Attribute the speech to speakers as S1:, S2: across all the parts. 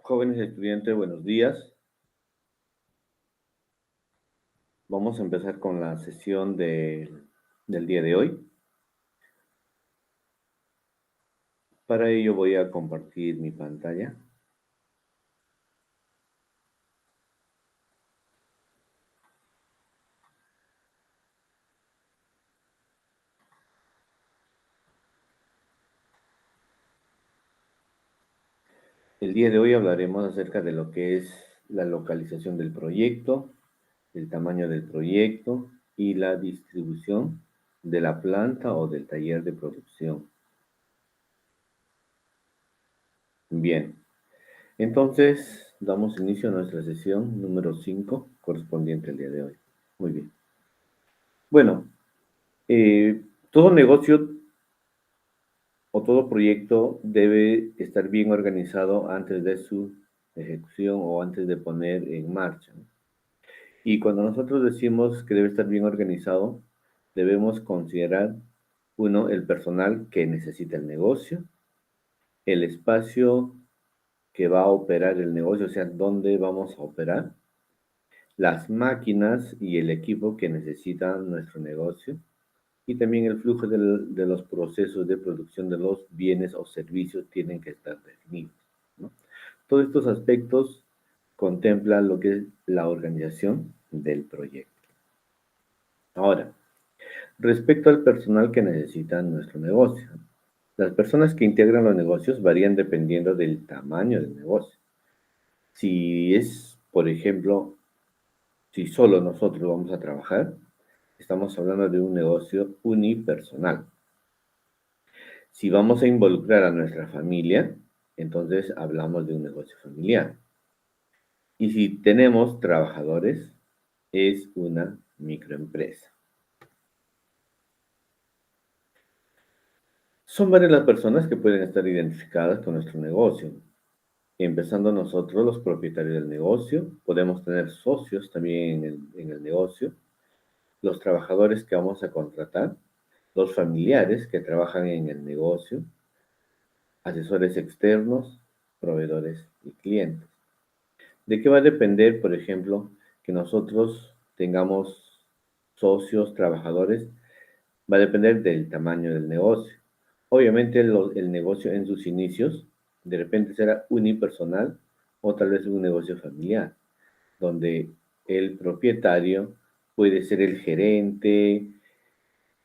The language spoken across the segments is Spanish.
S1: Jóvenes estudiantes, buenos días. Vamos a empezar con la sesión del día de hoy. Para ello voy a compartir mi pantalla. El día de hoy hablaremos acerca de lo que es la localización del proyecto, el tamaño del proyecto y la distribución de la planta o del taller de producción. Bien, entonces damos inicio a nuestra sesión número 5 correspondiente al día de hoy. Muy bien. Bueno, todo negocio o todo proyecto debe estar bien organizado antes de su ejecución o antes de poner en marcha, ¿no? Y cuando nosotros decimos que debe estar bien organizado, debemos considerar, uno, el personal que necesita el negocio, el espacio que va a operar el negocio, o sea, dónde vamos a operar, las máquinas y el equipo que necesita nuestro negocio, y también el flujo de los procesos de producción de los bienes o servicios tienen que estar definidos, ¿no? Todos estos aspectos contemplan lo que es la organización del proyecto. Ahora, respecto al personal que necesita nuestro negocio, las personas que integran los negocios varían dependiendo del tamaño del negocio. Si es, por ejemplo, si solo nosotros vamos a trabajar, estamos hablando de un negocio unipersonal. Si vamos a involucrar a nuestra familia, entonces hablamos de un negocio familiar. Y si tenemos trabajadores, es una microempresa. Son varias las personas que pueden estar identificadas con nuestro negocio. Empezando nosotros, los propietarios del negocio, podemos tener socios también en el negocio, los trabajadores que vamos a contratar, los familiares que trabajan en el negocio, asesores externos, proveedores y clientes. ¿De qué va a depender, por ejemplo, que nosotros tengamos socios, trabajadores? Va a depender del tamaño del negocio. Obviamente el negocio en sus inicios de repente será unipersonal o tal vez un negocio familiar, donde el propietario puede ser el gerente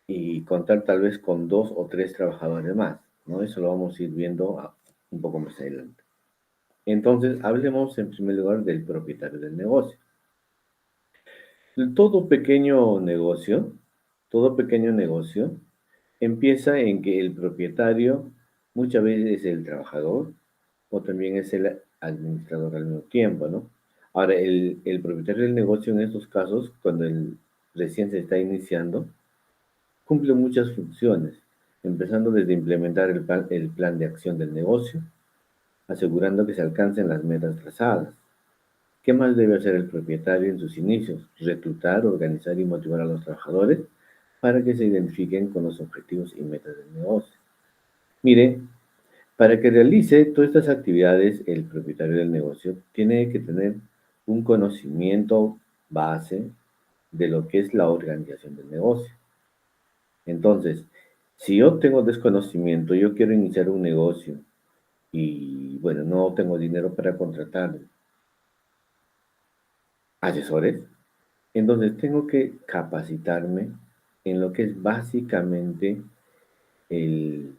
S1: y contar tal vez con 2 o 3 trabajadores más, ¿no? Eso lo vamos a ir viendo un poco más adelante. Entonces, hablemos en primer lugar del propietario del negocio. Todo pequeño negocio, todo pequeño negocio empieza en que el propietario muchas veces es el trabajador o también es el administrador al mismo tiempo, ¿no? Ahora, el propietario del negocio en estos casos, cuando recién se está iniciando, cumple muchas funciones, empezando desde implementar el plan de acción del negocio, asegurando que se alcancen las metas trazadas. ¿Qué más debe hacer el propietario en sus inicios? Reclutar, organizar y motivar a los trabajadores para que se identifiquen con los objetivos y metas del negocio. Mire, para que realice todas estas actividades, el propietario del negocio tiene que tener un conocimiento base de lo que es la organización del negocio. Entonces, si yo tengo desconocimiento, yo quiero iniciar un negocio y, bueno, no tengo dinero para contratar asesores, entonces tengo que capacitarme en lo que es básicamente el,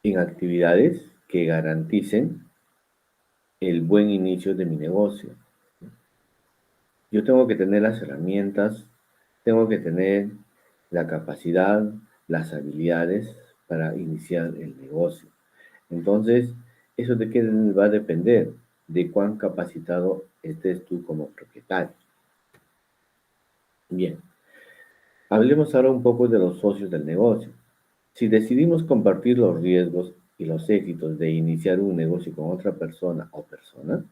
S1: en actividades que garanticen el buen inicio de mi negocio. Yo tengo que tener las herramientas, tengo que tener la capacidad, las habilidades para iniciar el negocio. Entonces, ¿eso de qué va a depender? De cuán capacitado estés tú como propietario. Bien, hablemos ahora un poco de los socios del negocio. Si decidimos compartir los riesgos y los éxitos de iniciar un negocio con otra persona o personas,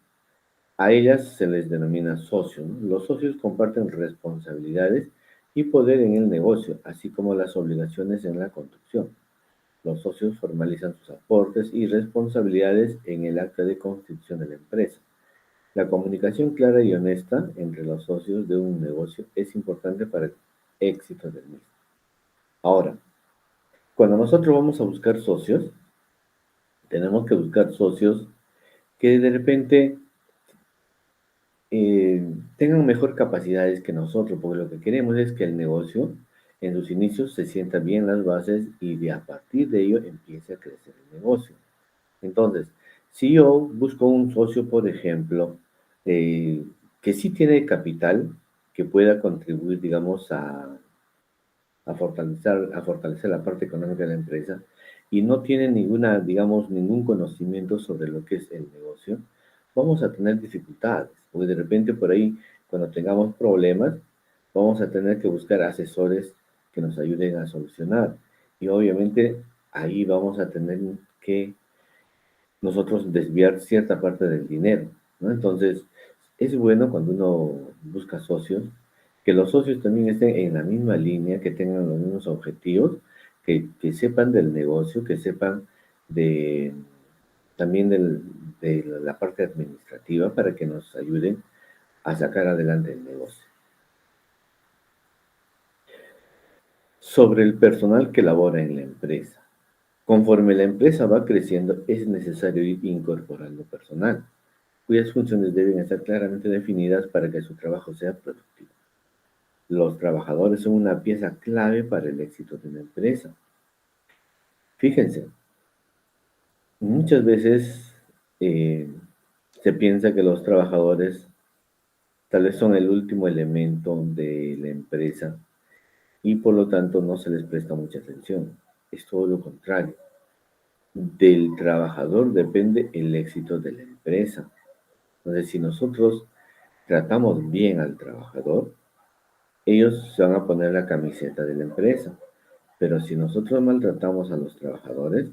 S1: a ellas se les denomina socios, ¿no? Los socios comparten responsabilidades y poder en el negocio, así como las obligaciones en la construcción. Los socios formalizan sus aportes y responsabilidades en el acta de constitución de la empresa. La comunicación clara y honesta entre los socios de un negocio es importante para el éxito del mismo. Ahora, cuando nosotros vamos a buscar socios, tenemos que buscar socios que de repente tengan mejor capacidades que nosotros, porque lo que queremos es que el negocio en sus inicios se sienta bien las bases y de a partir de ello empiece a crecer el negocio. Entonces, si yo busco un socio, por ejemplo, eh, que sí tiene capital, que pueda contribuir, digamos, a fortalecer la parte económica de la empresa y no tiene ninguna, digamos, ningún conocimiento sobre lo que es el negocio, vamos a tener dificultades, porque de repente por ahí, cuando tengamos problemas, vamos a tener que buscar asesores que nos ayuden a solucionar. Y obviamente ahí vamos a tener que nosotros desviar cierta parte del dinero, ¿no? Entonces, es bueno cuando uno busca socios, que los socios también estén en la misma línea, que tengan los mismos objetivos, que sepan del negocio, que sepan de, también de la parte administrativa para que nos ayuden a sacar adelante el negocio. Sobre el personal que labora en la empresa. Conforme la empresa va creciendo, es necesario ir incorporando personal, cuyas funciones deben estar claramente definidas para que su trabajo sea productivo. Los trabajadores son una pieza clave para el éxito de una empresa. Fíjense, muchas veces eh, se piensa que los trabajadores tal vez son el último elemento de la empresa y por lo tanto no se les presta mucha atención. Es todo lo contrario. Del trabajador depende el éxito de la empresa. Entonces, si nosotros tratamos bien al trabajador, ellos se van a poner la camiseta de la empresa, pero si nosotros maltratamos a los trabajadores,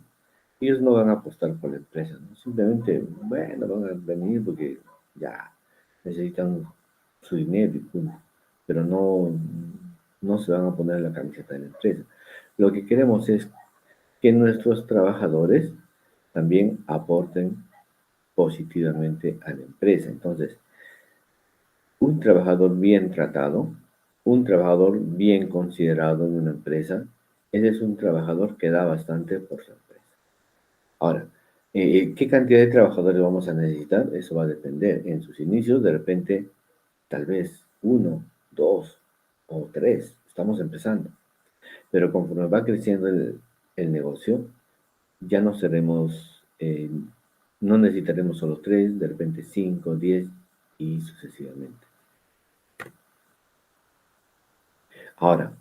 S1: ellos no van a apostar por la empresa, ¿no? Simplemente, bueno, van a venir porque ya necesitan su dinero y punto, pero no se van a poner la camiseta de la empresa. Lo que queremos es que nuestros trabajadores también aporten positivamente a la empresa. Entonces, un trabajador bien tratado, un trabajador bien considerado en una empresa, ese es un trabajador que da bastante por su empresa. Ahora, ¿qué cantidad de trabajadores vamos a necesitar? Eso va a depender. En sus inicios, de repente, tal vez uno, dos o tres. Estamos empezando. Pero conforme va creciendo el negocio, ya no seremos, no necesitaremos solo tres, de repente cinco, 10 y sucesivamente. Ahora,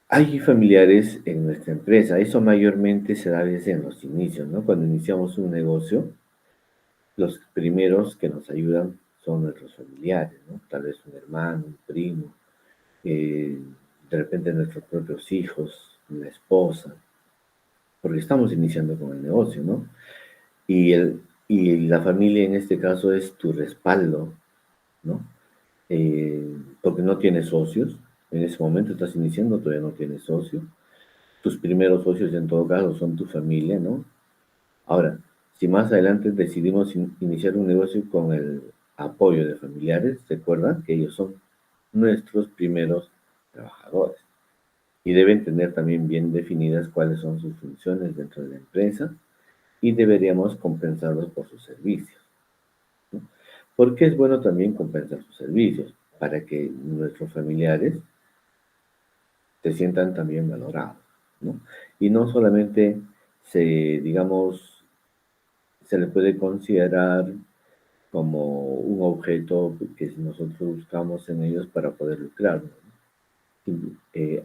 S1: hay familiares en nuestra empresa. Eso mayormente se da a veces en los inicios, ¿no? Cuando iniciamos un negocio, los primeros que nos ayudan son nuestros familiares, ¿no? Tal vez un hermano, un primo, eh, de repente nuestros propios hijos, una esposa, porque estamos iniciando con el negocio, ¿no? Y la familia en este caso es tu respaldo, ¿no? Porque no tienes socios. En ese momento estás iniciando, todavía no tienes socios. Tus primeros socios en todo caso son tu familia, ¿no? Ahora, si más adelante decidimos iniciar un negocio con el apoyo de familiares, recuerda que ellos son nuestros primeros trabajadores y deben tener también bien definidas cuáles son sus funciones dentro de la empresa y deberíamos compensarlos por sus servicios, ¿no? Porque es bueno también compensar sus servicios para que nuestros familiares se sientan también valorados, ¿no? Y no solamente digamos, se le puede considerar como un objeto que nosotros buscamos en ellos para poder lucrar, ¿no?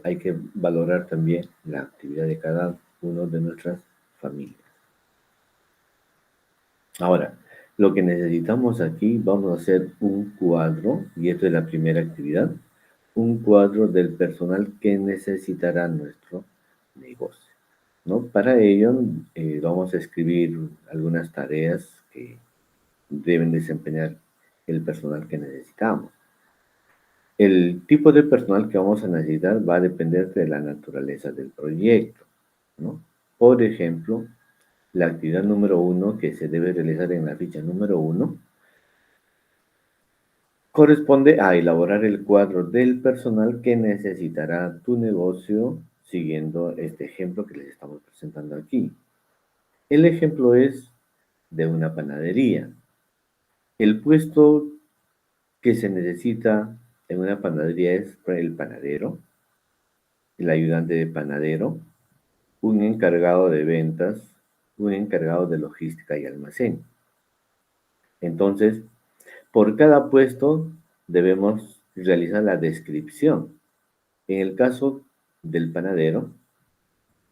S1: Hay que valorar también la actividad de cada uno de nuestras familias. Ahora, lo que necesitamos aquí, vamos a hacer un cuadro, y esto es la primera actividad, un cuadro del personal que necesitará nuestro negocio, ¿no? Para ello, vamos a escribir algunas tareas que deben desempeñar el personal que necesitamos. El tipo de personal que vamos a necesitar va a depender de la naturaleza del proyecto, ¿no? Por ejemplo, la actividad número 1 que se debe realizar en la ficha número 1 corresponde a elaborar el cuadro del personal que necesitará tu negocio siguiendo este ejemplo que les estamos presentando aquí. El ejemplo es de una panadería. El puesto que se necesita en una panadería es el panadero, el ayudante de panadero, un encargado de ventas, un encargado de logística y almacén. Entonces, por cada puesto debemos realizar la descripción. En el caso del panadero,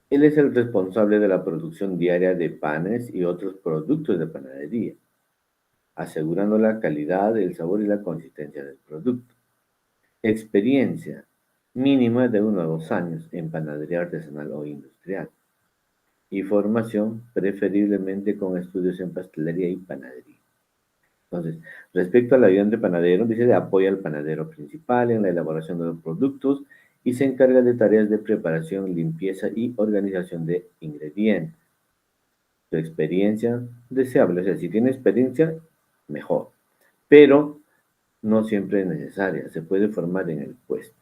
S1: él es el responsable de la producción diaria de panes y otros productos de panadería, asegurando la calidad, el sabor y la consistencia del producto. Experiencia mínima de 1 a 2 años en panadería artesanal o industrial. Y formación preferiblemente con estudios en pastelería y panadería. Entonces, respecto al ayudante panadero, dice apoya al panadero principal en la elaboración de los productos y se encarga de tareas de preparación, limpieza y organización de ingredientes. Su experiencia deseable, o sea, si tiene experiencia, mejor, pero no siempre es necesaria, se puede formar en el puesto.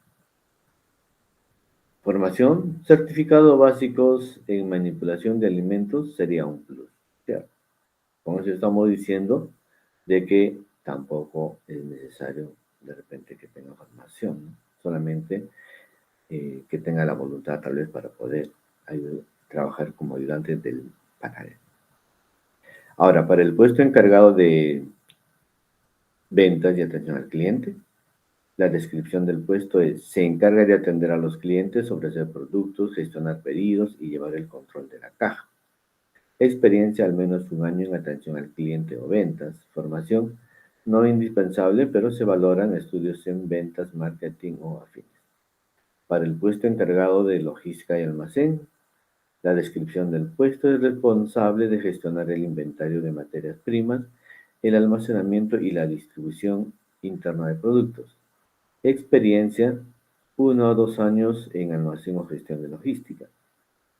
S1: Formación, certificados básicos en manipulación de alimentos sería un plus, ¿cierto? Con eso estamos diciendo de que tampoco es necesario de repente que tenga formación, ¿no? Solamente que tenga la voluntad tal vez para poder trabajar como ayudante del panadero. Ahora, para el puesto encargado de ventas y atención al cliente, la descripción del puesto es: se encarga de atender a los clientes, ofrecer productos, gestionar pedidos y llevar el control de la caja. Experiencia al menos 1 año en atención al cliente o ventas. Formación no indispensable, pero se valoran estudios en ventas, marketing o afines. Para el puesto encargado de logística y almacén, la descripción del puesto es responsable de gestionar el inventario de materias primas, el almacenamiento y la distribución interna de productos. Experiencia, 1 a 2 años en almacén o gestión de logística.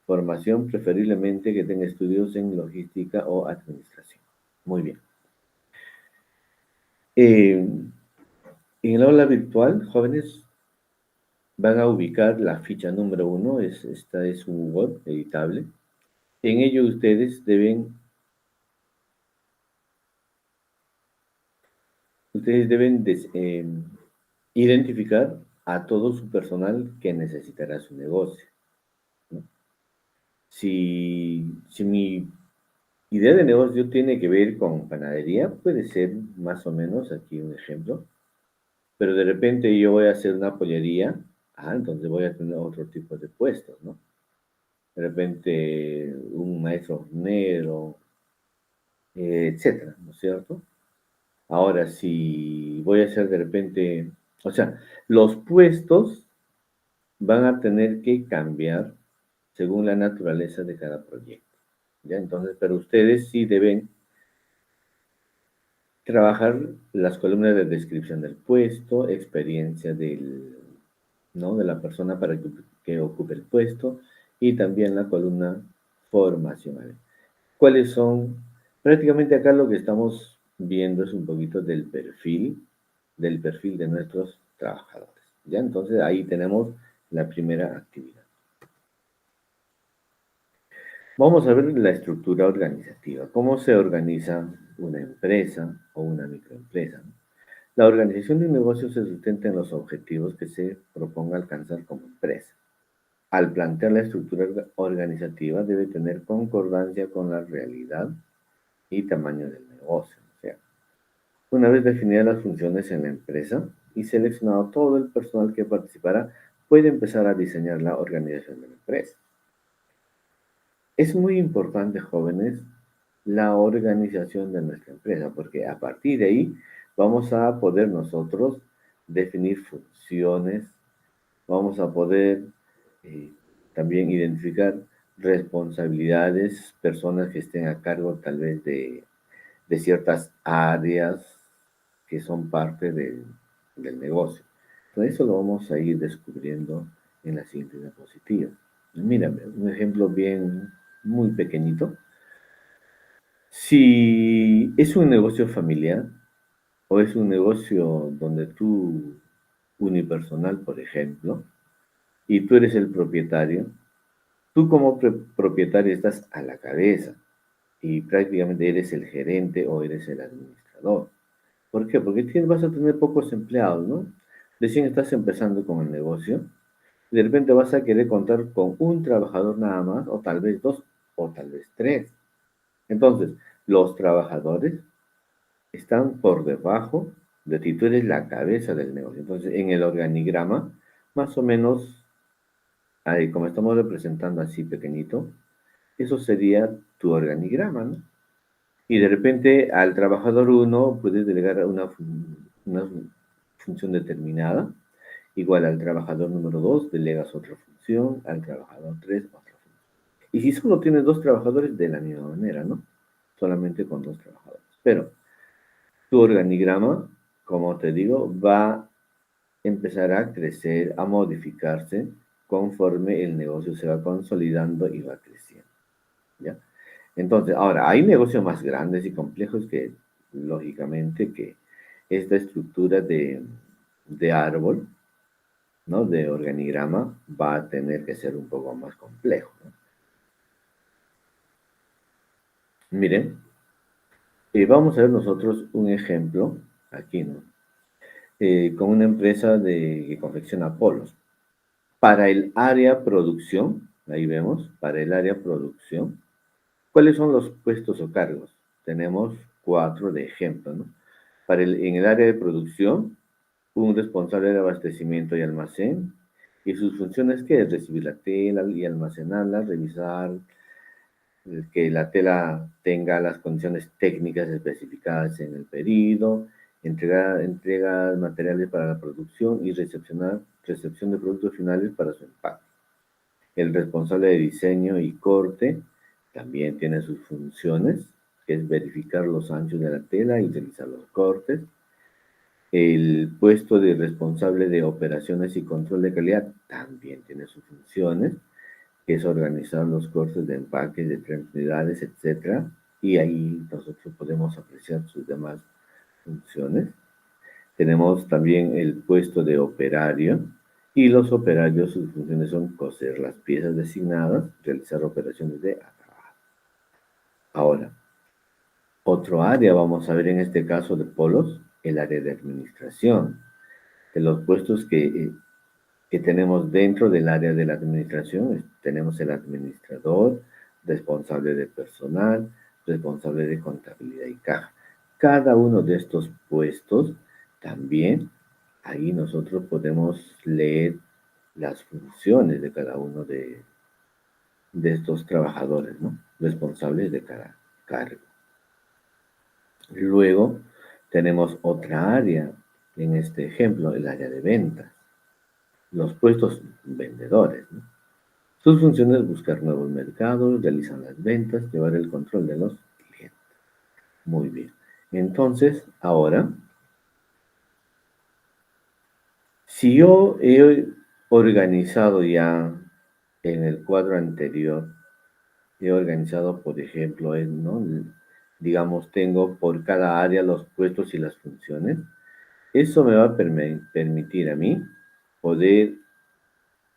S1: Formación, preferiblemente que tenga estudios en logística o administración. Muy bien. En el aula virtual, jóvenes, van a ubicar la ficha número 1, esta es un web editable. En ello ustedes deben identificar a todo su personal que necesitará su negocio, ¿no? Si mi idea de negocio tiene que ver con panadería, puede ser más o menos aquí un ejemplo, pero de repente yo voy a hacer una pollería, entonces voy a tener otro tipo de puestos, ¿no? De repente un maestro hornero, etcétera, ¿no es cierto? Ahora, si voy a hacer de repente, o sea, los puestos van a tener que cambiar según la naturaleza de cada proyecto, ¿ya? Entonces, pero ustedes sí deben trabajar las columnas de descripción del puesto, experiencia ¿no? de la persona para que ocupe el puesto y también la columna formacional. ¿Cuáles son? Prácticamente acá lo que estamos viendo es un poquito del perfil de nuestros trabajadores. ¿Ya? Entonces ahí tenemos la primera actividad. Vamos a ver la estructura organizativa, cómo se organiza una empresa o una microempresa, ¿no? La organización de un negocio se sustenta en los objetivos que se proponga alcanzar como empresa. Al plantear la estructura organizativa debe tener concordancia con la realidad y tamaño del negocio. O sea, una vez definidas las funciones en la empresa y seleccionado todo el personal que participará, puede empezar a diseñar la organización de la empresa. Es muy importante, jóvenes, la organización de nuestra empresa, porque a partir de ahí vamos a poder nosotros definir funciones, vamos a poder eh, también identificar responsabilidades, personas que estén a cargo tal vez de ciertas áreas que son parte del negocio. Eso lo vamos a ir descubriendo en la siguiente diapositiva. Mírame, un ejemplo bien, muy pequeñito. Si es un negocio familiar o es un negocio donde tú, unipersonal, por ejemplo, y tú eres el propietario, tú como propietario estás a la cabeza y prácticamente eres el gerente o eres el administrador. ¿Por qué? Porque vas a tener pocos empleados, ¿no? Recién estás empezando con el negocio y de repente vas a querer contar con un trabajador nada más, o tal vez dos, o tal vez tres. Entonces, los trabajadores están por debajo de ti, tú eres la cabeza del negocio. Entonces, en el organigrama, más o menos, ahí, como estamos representando así pequeñito, eso sería tu organigrama, ¿no? Y de repente al trabajador uno puedes delegar una función determinada, igual al trabajador número 2 delegas otra función, al trabajador 3 otra función. Y si solo tienes dos trabajadores, de la misma manera, ¿no? Solamente con dos trabajadores. Pero tu organigrama, como te digo, va a empezar a crecer, a modificarse conforme el negocio se va consolidando y va creciendo, ¿ya? Entonces, ahora, hay negocios más grandes y complejos que, lógicamente, que esta estructura de árbol, ¿no? De organigrama, va a tener que ser un poco más complejo, ¿no? Miren, vamos a ver nosotros un ejemplo aquí, ¿no? Con una empresa que confecciona polos. Para el área producción, ahí vemos, para el área producción, ¿cuáles son los puestos o cargos? Tenemos cuatro de ejemplo, ¿no? En el área de producción, un responsable de abastecimiento y almacén, y sus funciones que es recibir la tela y almacenarla, revisar que la tela tenga las condiciones técnicas especificadas en el pedido, entrega materiales para la producción y recepción de productos finales para su empaque. El responsable de diseño y corte también tiene sus funciones, que es verificar los anchos de la tela y realizar los cortes. El puesto de responsable de operaciones y control de calidad también tiene sus funciones, que es organizar los cortes de empaques de 30 unidades, etc. Y ahí nosotros podemos apreciar sus demás funciones. Tenemos también el puesto de operario, y los operarios, sus funciones son coser las piezas designadas, realizar operaciones de acabado. Ahora, otro área, vamos a ver en este caso de polos, el área de administración. De los puestos que tenemos dentro del área de la administración, tenemos el administrador, responsable de personal, responsable de contabilidad y caja. Cada uno de estos puestos también, ahí nosotros podemos leer las funciones de cada uno de estos trabajadores, ¿no? Responsables de cada cargo. Luego tenemos otra área, en este ejemplo, el área de ventas. Los puestos vendedores, ¿no? Sus funciones es buscar nuevos mercados, realizar las ventas, llevar el control de los clientes. Muy bien. Entonces, ahora, si yo he organizado ya en el cuadro anterior, he organizado, por ejemplo, ¿no? Digamos, tengo por cada área los puestos y las funciones. Eso me va a permitir a mí poder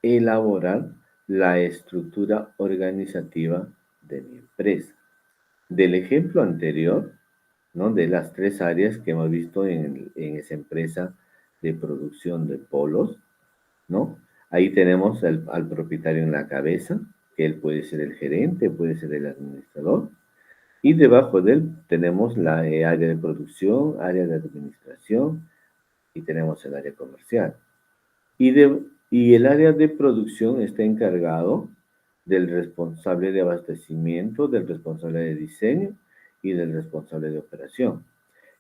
S1: elaborar la estructura organizativa de mi empresa. Del ejemplo anterior, ¿no? De las tres áreas que hemos visto en esa empresa de producción de polos, ¿no? Ahí tenemos al propietario en la cabeza, que él puede ser el gerente, puede ser el administrador, y debajo de él tenemos la área de producción, área de administración, y tenemos el área comercial. Y el área de producción está encargado del responsable de abastecimiento, del responsable de diseño y del responsable de operación.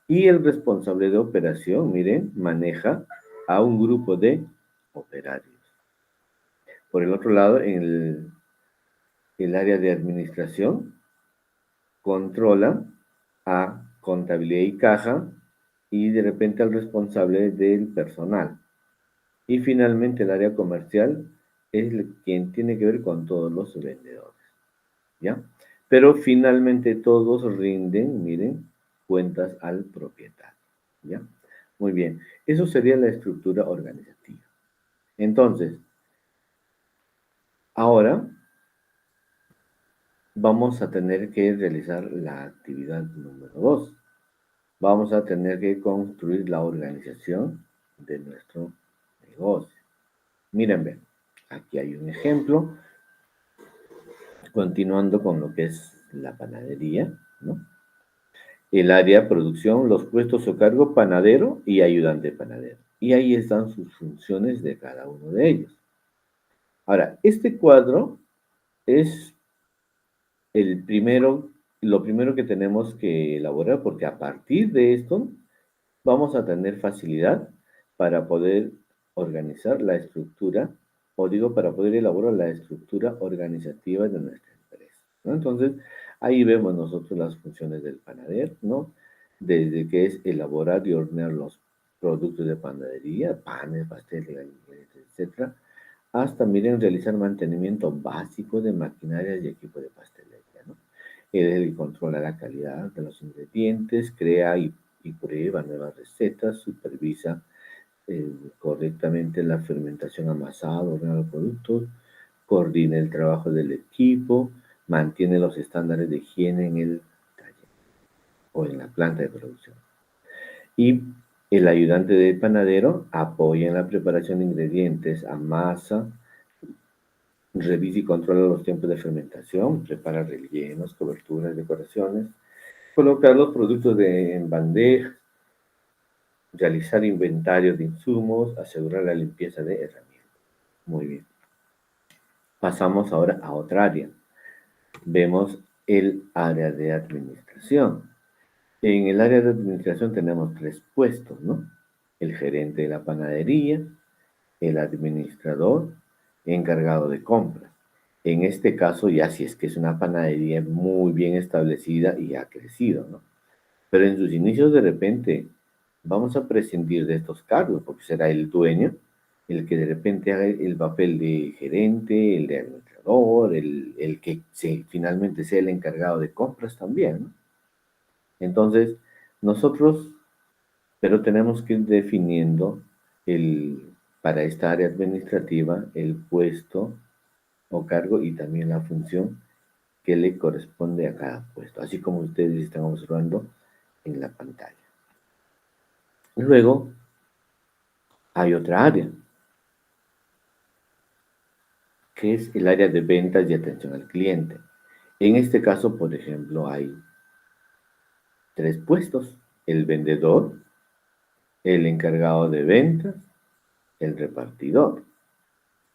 S1: Y el responsable de operación, miren, maneja a un grupo de operarios. Por el otro lado, en el área de administración, controla a contabilidad y caja y de repente al responsable del personal. Y finalmente el área comercial es quien tiene que ver con todos los vendedores, ¿ya? Pero finalmente todos rinden, miren, cuentas al propietario, ¿ya? Muy bien, eso sería la estructura organizativa. Entonces, ahora vamos a tener que realizar la actividad número 2. Vamos a tener que construir la organización de nuestro negocio. Miren, ven, aquí hay un ejemplo, continuando con lo que es la panadería, ¿no? El área producción, los puestos o cargo panadero y ayudante panadero. Y ahí están sus funciones de cada uno de ellos. Ahora, este cuadro es el primero, lo primero que tenemos que elaborar, porque a partir de esto vamos a tener facilidad para poder organizar la estructura, o digo, para poder elaborar la estructura organizativa de nuestra empresa, ¿no? Entonces, ahí vemos nosotros las funciones del panadero, ¿no? Desde que es elaborar y hornear los productos de panadería, panes, pasteles, galletas, etcétera, hasta, miren, realizar mantenimiento básico de maquinarias y equipo de pastelería, ¿no? Él controla la calidad de los ingredientes, crea y prueba nuevas recetas, supervisa correctamente la fermentación amasada, ordena los productos, coordina el trabajo del equipo, mantiene los estándares de higiene en el taller o en la planta de producción. Y el ayudante del panadero apoya en la preparación de ingredientes, amasa, revisa y controla los tiempos de fermentación, prepara rellenos, coberturas, decoraciones, colocar los productos en bandejas, realizar inventario de insumos, asegurar la limpieza de herramientas. Muy bien. Pasamos ahora a otra área. Vemos el área de administración. En el área de administración tenemos tres puestos, ¿no? El gerente de la panadería, el administrador, encargado de compras. En este caso, ya si es que es una panadería muy bien establecida y ha crecido, ¿no? Pero en sus inicios, de repente, vamos a prescindir de estos cargos, porque será el dueño el que de repente haga el papel de gerente, el de administrador, el que finalmente sea el encargado de compras también, ¿no? Entonces, nosotros, pero tenemos que ir definiendo para esta área administrativa el puesto o cargo y también la función que le corresponde a cada puesto, así como ustedes están observando en la pantalla. Luego, hay otra área, que es el área de ventas y atención al cliente. En este caso, por ejemplo, hay tres puestos: el vendedor, el encargado de ventas, el repartidor.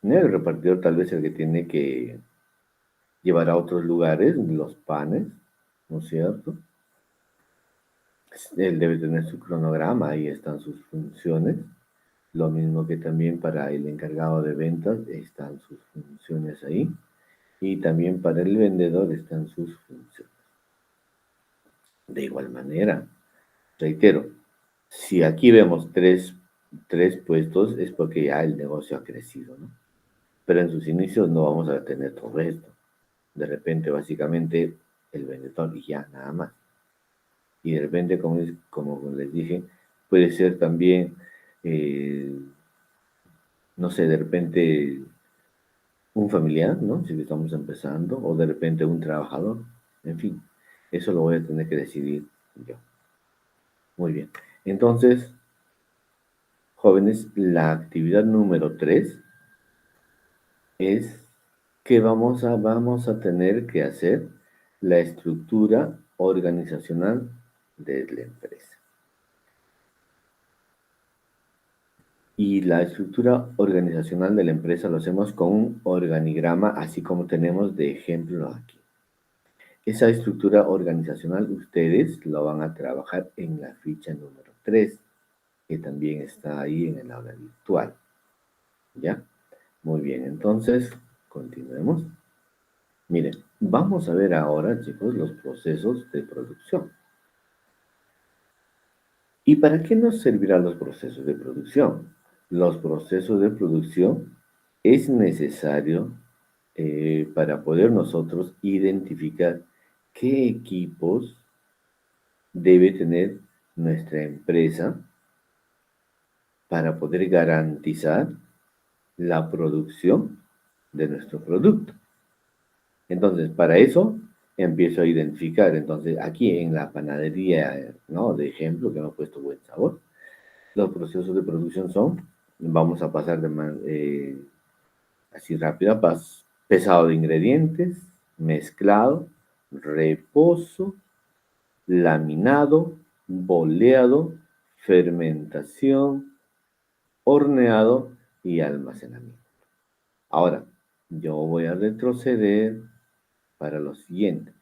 S1: ¿No? El repartidor tal vez el que tiene que llevar a otros lugares los panes, ¿no es cierto? Él debe tener su cronograma, ahí están sus funciones. Lo mismo que también para el encargado de ventas están sus funciones ahí. Y también para el vendedor están sus funciones. De igual manera, reitero, si aquí vemos tres puestos es porque ya el negocio ha crecido, ¿no? Pero en sus inicios no vamos a tener todo esto. De repente, básicamente, el vendedor y ya, nada más. Y de repente, como les dije, puede ser también, eh, no sé, de repente un familiar, ¿no? Si estamos empezando, o de repente un trabajador, en fin, eso lo voy a tener que decidir yo. Muy bien. Entonces, jóvenes, la actividad número 3 es que vamos a tener que hacer la estructura organizacional de la empresa. Y la estructura organizacional de la empresa lo hacemos con un organigrama, así como tenemos de ejemplo aquí. Esa estructura organizacional ustedes lo van a trabajar en la ficha número 3, que también está ahí en el aula virtual. ¿Ya? Muy bien, entonces continuemos. Miren, vamos a ver ahora, chicos, los procesos de producción. ¿Y para qué nos servirán los procesos de producción? los procesos de producción es necesario para poder nosotros identificar qué equipos debe tener nuestra empresa para poder garantizar la producción de nuestro producto. Entonces, para eso empiezo a identificar. Entonces, aquí en la panadería, ¿no? De ejemplo, que me ha puesto buen sabor, los procesos de producción son, vamos a pasar así rápida, pesado de ingredientes, mezclado, reposo, laminado, boleado, fermentación, horneado y almacenamiento. Ahora, yo voy a retroceder para lo siguiente.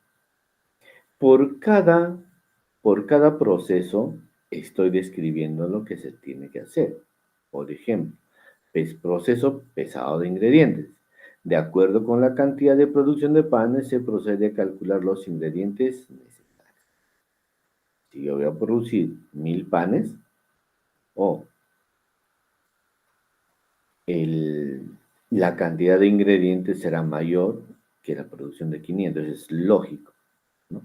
S1: Por cada, por cada proceso estoy describiendo lo que se tiene que hacer. Por ejemplo, proceso pesado de ingredientes. De acuerdo con la cantidad de producción de panes, se procede a calcular los ingredientes necesarios. Si yo voy a producir 1000 panes, o la cantidad de ingredientes será mayor que la producción de 500, es lógico, ¿no?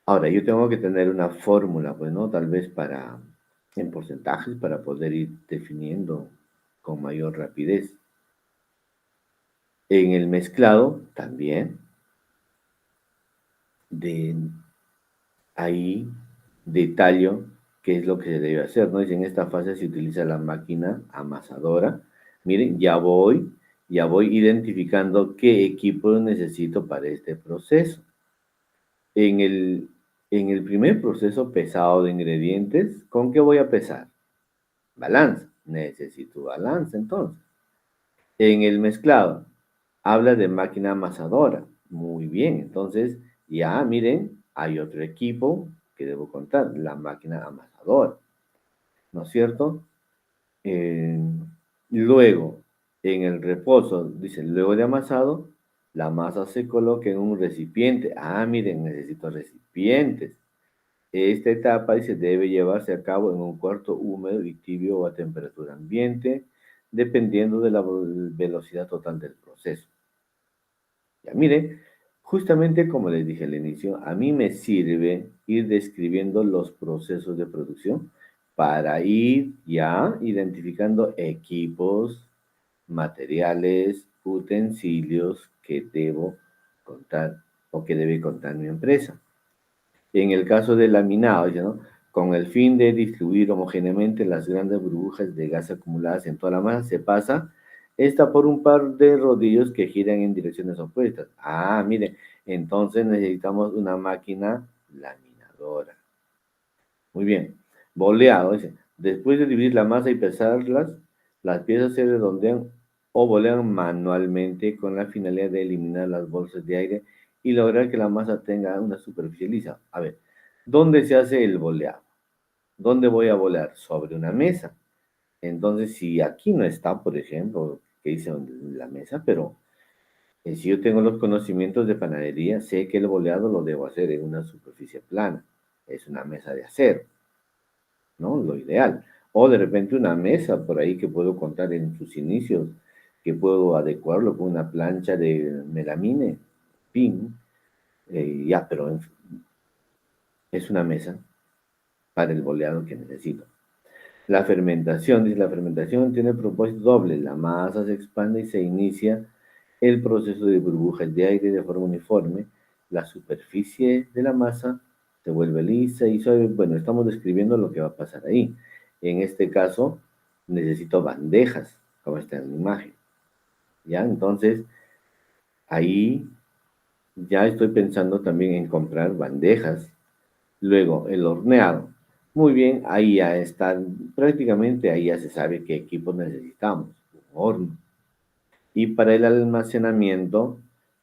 S1: Ahora, yo tengo que tener una fórmula, pues, ¿no? Tal vez en porcentajes, para poder ir definiendo con mayor rapidez. En el mezclado también, de ahí detallo qué es lo que se debe hacer, ¿no? Dice, en esta fase se utiliza la máquina amasadora. Miren, ya voy identificando qué equipo necesito para este proceso. En el, en el primer proceso pesado de ingredientes, ¿con qué voy a pesar? Balanza. Necesito balanza entonces. En el mezclado, habla de máquina amasadora. Muy bien, entonces ya miren, hay otro equipo que debo contar, la máquina amasadora, ¿no es cierto? Eh, luego, en el reposo, dice, luego de amasado, la masa se coloca en un recipiente. Ah, miren, necesito recipientes. Esta etapa dice, debe llevarse a cabo en un cuarto húmedo y tibio o a temperatura ambiente, dependiendo de la velocidad total del proceso. Ya mire, justamente como les dije al inicio, a mí me sirve ir describiendo los procesos de producción para ir ya identificando equipos, materiales, utensilios que debo contar o que debe contar mi empresa. En el caso del laminado, ¿no? Con el fin de distribuir homogéneamente las grandes burbujas de gas acumuladas en toda la masa, se pasa esta por un par de rodillos que giran en direcciones opuestas. Ah, miren, entonces necesitamos una máquina laminadora. Muy bien. Boleado, dice. Después de dividir la masa y pesarlas, las piezas se redondean o bolean manualmente con la finalidad de eliminar las bolsas de aire y lograr que la masa tenga una superficie lisa. A ver, ¿dónde se hace el boleado? ¿Dónde voy a bolear? Sobre una mesa. Entonces, si aquí no está, por ejemplo, que hice en la mesa, pero si yo tengo los conocimientos de panadería, sé que el boleado lo debo hacer en una superficie plana. Es una mesa de acero, ¿no? Lo ideal. O de repente una mesa por ahí que puedo contar en sus inicios, que puedo adecuarlo con una plancha de melamine, pin, ya, pero es una mesa para el boleado que necesito. La fermentación, dice, la fermentación tiene propósito doble. La masa se expande y se inicia el proceso de burbujas de aire de forma uniforme. La superficie de la masa se vuelve lisa y suave. Bueno, estamos describiendo lo que va a pasar ahí. En este caso, necesito bandejas, como está en la imagen. ¿Ya? Entonces, ahí ya estoy pensando también en comprar bandejas. Luego, el horneado. Muy bien, ahí ya están, prácticamente ahí ya se sabe qué equipos necesitamos. Un horno. Y para el almacenamiento,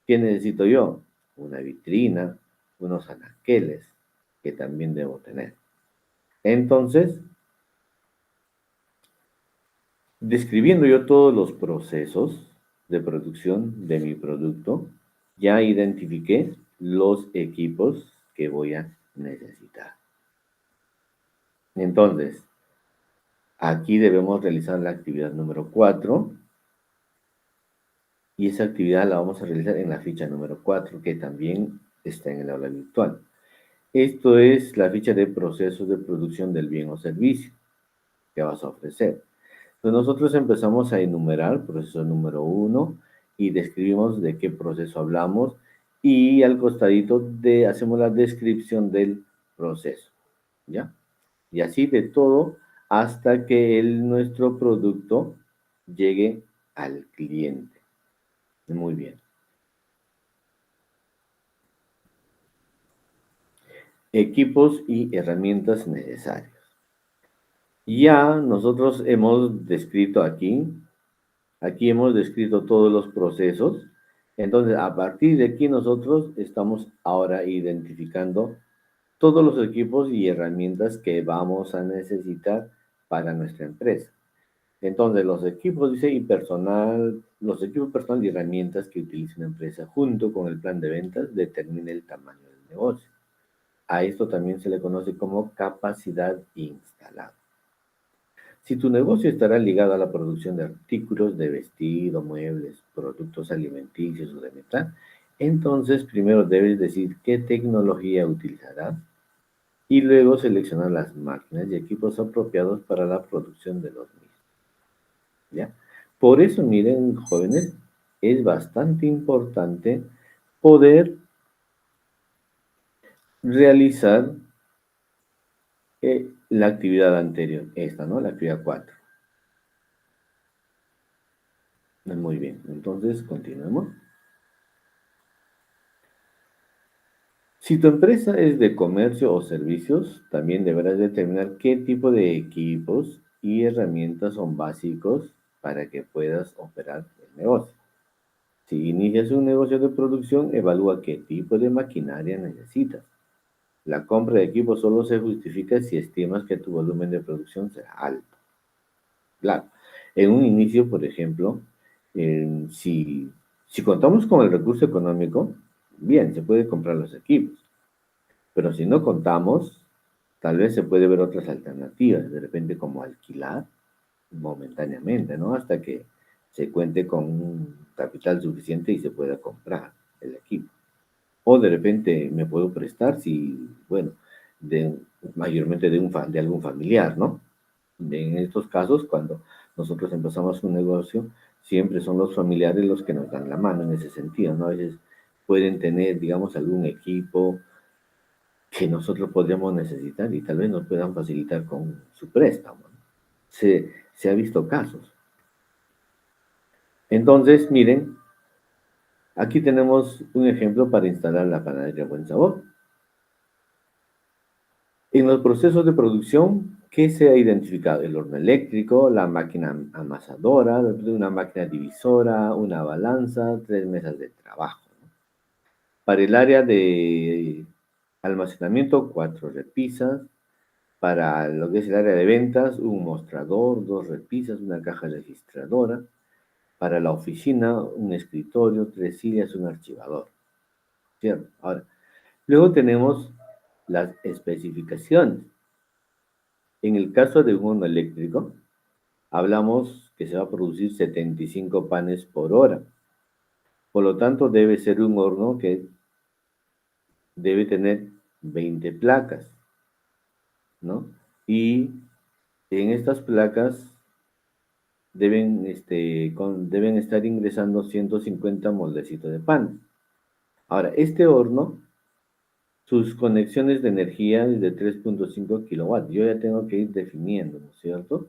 S1: ¿qué necesito yo? Una vitrina, unos anaqueles, que también debo tener. Entonces, describiendo yo todos los procesos de producción de mi producto, ya identifiqué los equipos que voy a necesitar. Entonces, Aquí debemos realizar la actividad número 4 y esa actividad la vamos a realizar en la ficha número 4 que también está en el aula virtual. Esto es la ficha de procesos de producción del bien o servicio que vas a ofrecer. Entonces nosotros empezamos a enumerar proceso número 1 y describimos de qué proceso hablamos y al costadito hacemos la descripción del proceso, ¿ya? Y así de todo hasta que nuestro producto llegue al cliente. Muy bien. Equipos y herramientas necesarias. Ya nosotros hemos descrito aquí hemos descrito todos los procesos. Entonces, a partir de aquí nosotros estamos ahora identificando todos los equipos y herramientas que vamos a necesitar para nuestra empresa. Entonces, los equipos, dice, los equipos personal y herramientas que utiliza una empresa junto con el plan de ventas determina el tamaño del negocio. A esto también se le conoce como capacidad instalada. Si tu negocio estará ligado a la producción de artículos de vestido, muebles, productos alimenticios o de metal, entonces primero debes decir qué tecnología utilizarás y luego seleccionar las máquinas y equipos apropiados para la producción de los mismos. ¿Ya? Por eso, miren, jóvenes, es bastante importante poder realizar la actividad anterior, esta, ¿no? La actividad 4. Muy bien, entonces continuemos. Si tu empresa es de comercio o servicios, también deberás determinar qué tipo de equipos y herramientas son básicos para que puedas operar el negocio. Si inicias un negocio de producción, evalúa qué tipo de maquinaria necesitas. La compra de equipos solo se justifica si estimas que tu volumen de producción será alto. Claro, en un inicio, por ejemplo, si contamos con el recurso económico, bien, se puede comprar los equipos. Pero si no contamos, tal vez se puede ver otras alternativas, de repente como alquilar momentáneamente, ¿no? Hasta que se cuente con un capital suficiente y se pueda comprar el equipo. O de repente me puedo prestar si, bueno, mayormente de algún familiar, ¿no? En estos casos, cuando nosotros empezamos un negocio, siempre son los familiares los que nos dan la mano en ese sentido, ¿no? A veces pueden tener, digamos, algún equipo que nosotros podríamos necesitar y tal vez nos puedan facilitar con su préstamo, ¿no? Se ha visto casos. Entonces, miren, aquí tenemos un ejemplo para instalar la panadería Buen Sabor. En los procesos de producción, ¿qué se ha identificado? El horno eléctrico, la máquina amasadora, una máquina divisora, una balanza, 3 mesas de trabajo, ¿no? Para el área de almacenamiento, 4 repisas. Para lo que es el área de ventas, un mostrador, 2 repisas, una caja registradora. Para la oficina, un escritorio, 3 sillas, un archivador. ¿Cierto? Ahora, luego tenemos las especificaciones. En el caso de un horno eléctrico, hablamos que se va a producir 75 panes por hora. Por lo tanto, debe ser un horno que debe tener 20 placas, ¿no? Y en estas placas deben estar ingresando 150 moldecitos de pan. Ahora, este horno, sus conexiones de energía es de 3.5 kilowatts. Yo ya tengo que ir definiendo, ¿no es cierto?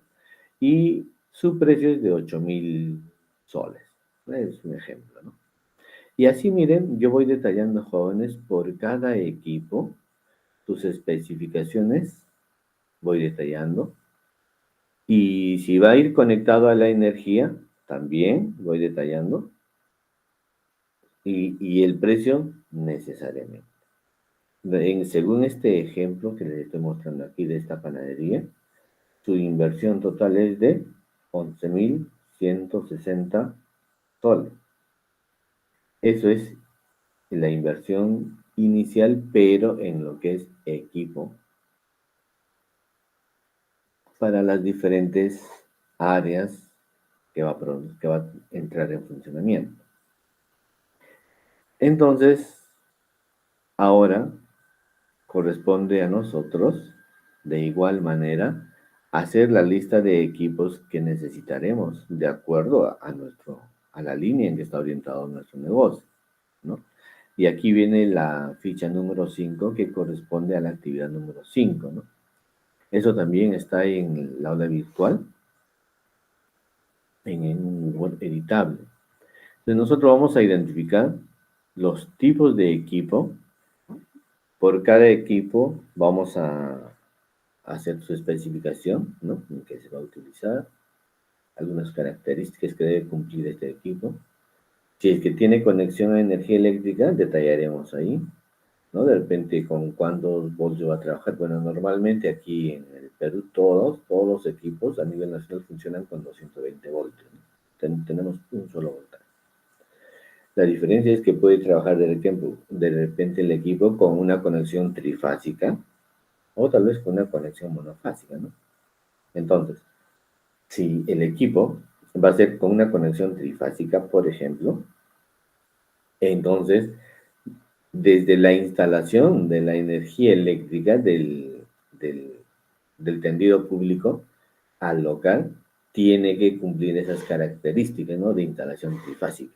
S1: Y su precio es de 8.000 soles. Es un ejemplo, ¿no? Y así, miren, yo voy detallando, jóvenes, por cada equipo, sus especificaciones, voy detallando. Y si va a ir conectado a la energía, también voy detallando. Y el precio necesariamente. Según este ejemplo que les estoy mostrando aquí de esta panadería, su inversión total es de 11.160 soles. Eso es la inversión inicial, pero en lo que es equipo. para las diferentes áreas que va a entrar en funcionamiento. Entonces, ahora corresponde a nosotros, de igual manera, hacer la lista de equipos que necesitaremos de acuerdo a la línea en que está orientado nuestro negocio, ¿no? Y aquí viene la ficha número 5 que corresponde a la actividad número 5, ¿no? Eso también está en el aula virtual, en un Word editable. Entonces nosotros vamos a identificar los tipos de equipo. Por cada equipo vamos a hacer su especificación, ¿no? En qué se va a utilizar, algunas características que debe cumplir este equipo. Si es que tiene conexión a energía eléctrica, detallaremos ahí, ¿no? De repente, con cuántos voltios va a trabajar. Bueno, normalmente aquí en el Perú todos los equipos a nivel nacional funcionan con 220 voltios, ¿no? Tenemos un solo voltaje. La diferencia es que puede trabajar de repente el equipo con una conexión trifásica o tal vez con una conexión monofásica, ¿no? Entonces, si el equipo va a ser con una conexión trifásica, por ejemplo, entonces, desde la instalación de la energía eléctrica del tendido público al local, tiene que cumplir esas características, ¿no? De instalación trifásica.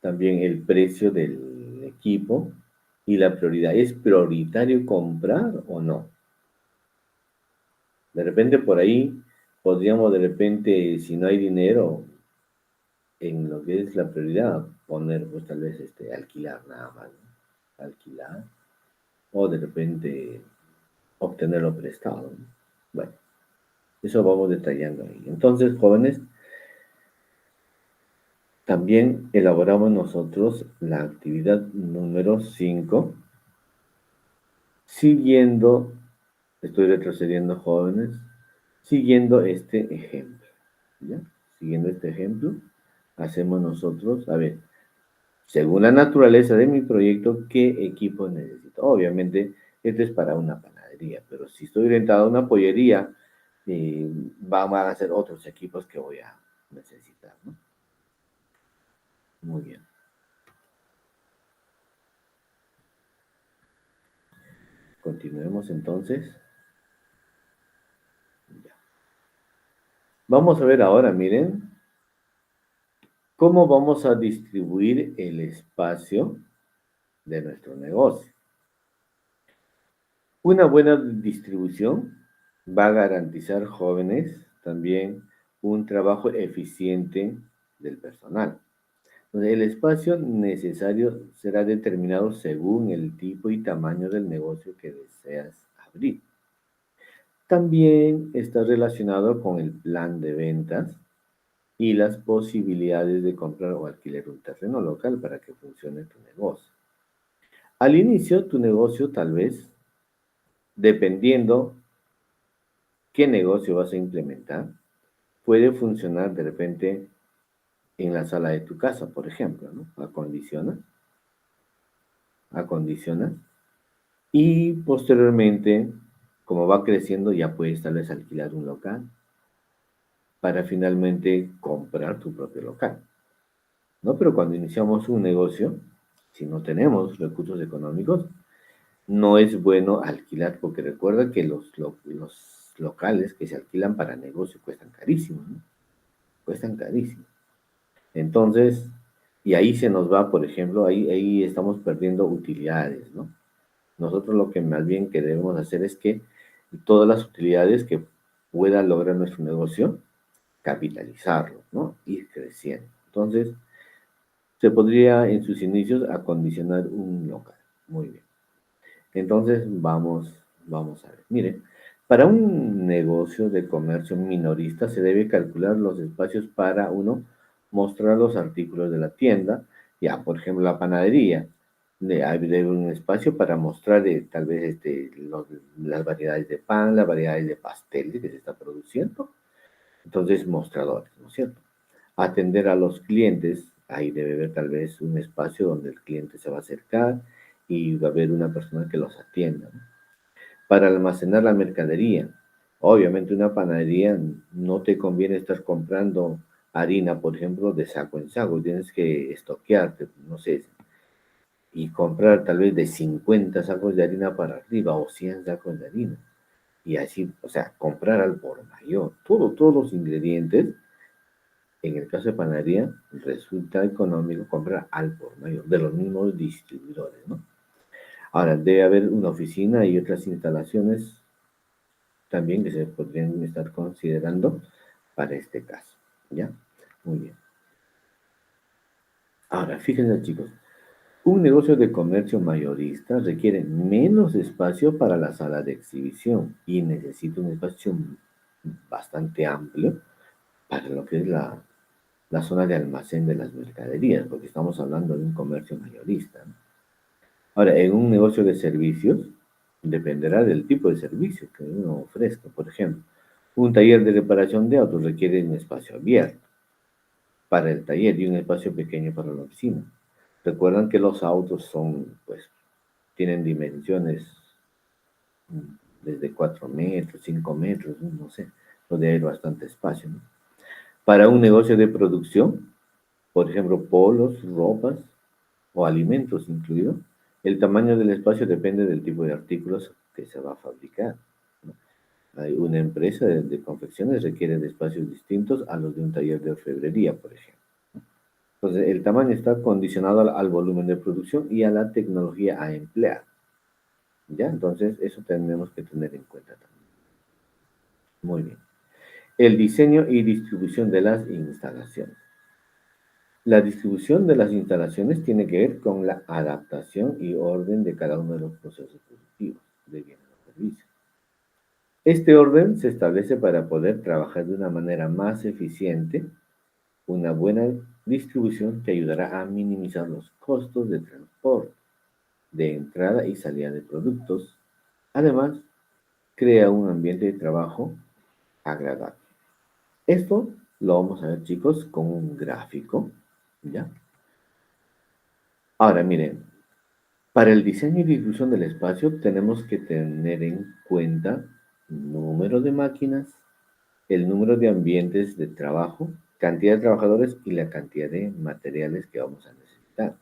S1: También el precio del equipo y la prioridad. ¿Es prioritario comprar o no? De repente por ahí podríamos de repente, si no hay dinero, en lo que es la prioridad, poner pues tal vez alquilar nada más, ¿no? Alquilar o de repente obtenerlo prestado, ¿no? Bueno, eso vamos detallando ahí. Entonces, jóvenes, también elaboramos nosotros la actividad número 5, siguiendo, estoy retrocediendo, jóvenes, siguiendo este ejemplo, ¿ya? Siguiendo este ejemplo, hacemos nosotros, a ver, según la naturaleza de mi proyecto, ¿qué equipo necesito? Obviamente, esto es para una panadería, pero si estoy orientado a una pollería, van a ser otros equipos que voy a necesitar, ¿no? Muy bien. Continuemos entonces. Ya. Vamos a ver ahora, miren, cómo vamos a distribuir el espacio de nuestro negocio. Una buena distribución va a garantizar, jóvenes, también un trabajo eficiente del personal. Entonces, el espacio necesario será determinado según el tipo y tamaño del negocio que deseas abrir. También está relacionado con el plan de ventas y las posibilidades de comprar o alquilar un terreno local para que funcione tu negocio. Al inicio, tu negocio tal vez, dependiendo qué negocio vas a implementar, puede funcionar de repente en la sala de tu casa, por ejemplo, ¿no? Acondicionas y posteriormente, como va creciendo, ya puedes tal vez alquilar un local para finalmente comprar tu propio local, ¿no? Pero cuando iniciamos un negocio, si no tenemos recursos económicos, no es bueno alquilar, porque recuerda que los locales que se alquilan para negocio cuestan carísimo, ¿no? Cuestan carísimo. Entonces, y ahí se nos va, por ejemplo, ahí estamos perdiendo utilidades, ¿no? Nosotros lo que más bien que debemos hacer es que todas las utilidades que pueda lograr nuestro negocio, capitalizarlo, ¿no? Ir creciendo. Entonces, se podría en sus inicios acondicionar un local. Muy bien. Entonces, vamos a ver. Mire, para un negocio de comercio minorista se debe calcular los espacios para uno mostrar los artículos de la tienda. Ya, por ejemplo, la panadería. Debe un espacio para mostrar tal vez las variedades de pan, las variedades de pasteles que se está produciendo. Entonces, mostradores, ¿no es cierto? Atender a los clientes, ahí debe haber tal vez un espacio donde el cliente se va a acercar y va a haber una persona que los atienda, ¿no? para almacenar la mercadería. Obviamente una panadería no te conviene estar comprando harina, por ejemplo, de saco en saco. Tienes que estoquearte, no sé, y comprar tal vez de 50 sacos de harina para arriba o 100 sacos de harina. Y así, o sea, comprar al por mayor. Todos los ingredientes, en el caso de panadería, resulta económico comprar al por mayor, de los mismos distribuidores, ¿no? Ahora, debe haber una oficina y otras instalaciones también que se podrían estar considerando para este caso, ¿ya? Muy bien. Ahora, fíjense chicos, un negocio de comercio mayorista requiere menos espacio para la sala de exhibición y necesita un espacio bastante amplio para lo que es la zona de almacén de las mercaderías, porque estamos hablando de un comercio mayorista, ¿no? Ahora, en un negocio de servicios, dependerá del tipo de servicio que uno ofrezca. Por ejemplo, un taller de reparación de autos requiere un espacio abierto para el taller y un espacio pequeño para la oficina. Recuerdan que los autos son, pues, tienen dimensiones desde 4 metros, 5 metros, no sé, donde hay bastante espacio, ¿no? Para un negocio de producción, por ejemplo, polos, ropas o alimentos incluidos, el tamaño del espacio depende del tipo de artículos que se va a fabricar, ¿no? Hay una empresa de confecciones requiere de espacios distintos a los de un taller de orfebrería, por ejemplo. Entonces, el tamaño está condicionado al volumen de producción y a la tecnología a emplear, ¿ya? Entonces, eso tenemos que tener en cuenta también. Muy bien. El diseño y distribución de las instalaciones. La distribución de las instalaciones tiene que ver con la adaptación y orden de cada uno de los procesos productivos de bienes o servicios. Este orden se establece para poder trabajar de una manera más eficiente. Una buena distribución te ayudará a minimizar los costos de transporte, de entrada y salida de productos. Además, crea un ambiente de trabajo agradable. Esto lo vamos a ver, chicos, con un gráfico, ¿ya? Ahora, miren, para el diseño y distribución del espacio tenemos que tener en cuenta el número de máquinas, el número de ambientes de trabajo, cantidad de trabajadores y la cantidad de materiales que vamos a necesitar.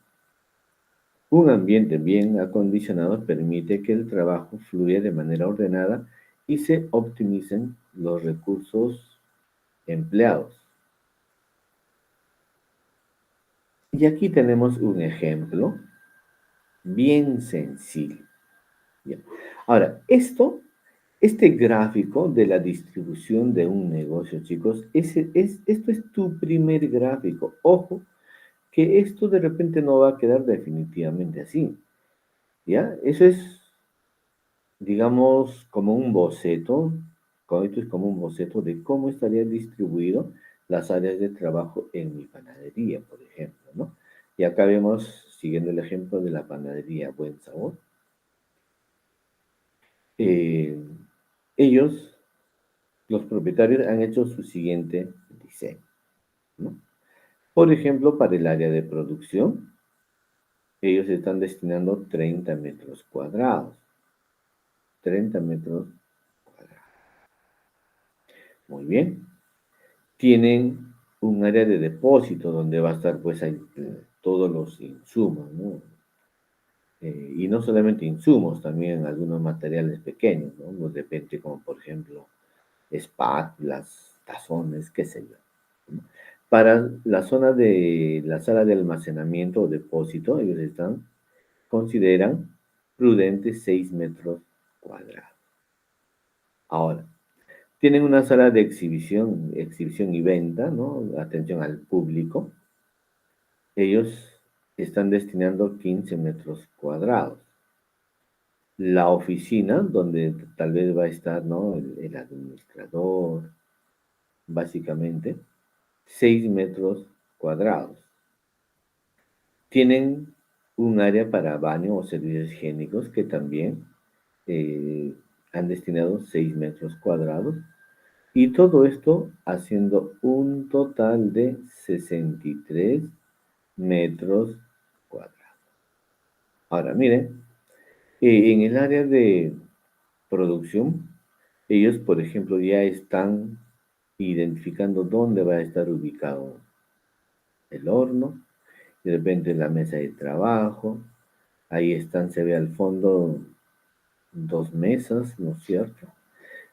S1: Un ambiente bien acondicionado permite que el trabajo fluya de manera ordenada y se optimicen los recursos empleados. Y aquí tenemos un ejemplo bien sencillo. Bien. Ahora, este gráfico de la distribución de un negocio, chicos, esto es tu primer gráfico. Ojo, que esto de repente no va a quedar definitivamente así, ¿ya? Eso es, digamos, como un boceto, esto es como un boceto de cómo estaría distribuido las áreas de trabajo en mi panadería, por ejemplo, ¿no? Y acá vemos, siguiendo el ejemplo de la panadería Buen Sabor, eh, ellos, los propietarios, han hecho su siguiente diseño, ¿no? Por ejemplo, para el área de producción, ellos están destinando 30 metros cuadrados. 30 metros cuadrados. Muy bien. Tienen un área de depósito donde va a estar pues ahí, todos los insumos, ¿no? Y no solamente insumos, también algunos materiales pequeños, ¿no? De repente como por ejemplo espátulas, tazones, qué sé yo, ¿no? Para la zona de la sala de almacenamiento o depósito, ellos consideran prudentes 6 metros cuadrados. Ahora, tienen una sala de exhibición y venta, ¿no? Atención al público. Ellos están destinando 15 metros cuadrados. La oficina, donde tal vez va a estar, ¿no? El administrador, básicamente, 6 metros cuadrados. Tienen un área para baño o servicios higiénicos que también eh, han destinado 6 metros cuadrados. Y todo esto haciendo un total de 63 metros cuadrados. Ahora, miren, en el área de producción, ellos, por ejemplo, ya están identificando dónde va a estar ubicado el horno, de repente la mesa de trabajo, ahí están, se ve al fondo dos mesas, ¿no es cierto?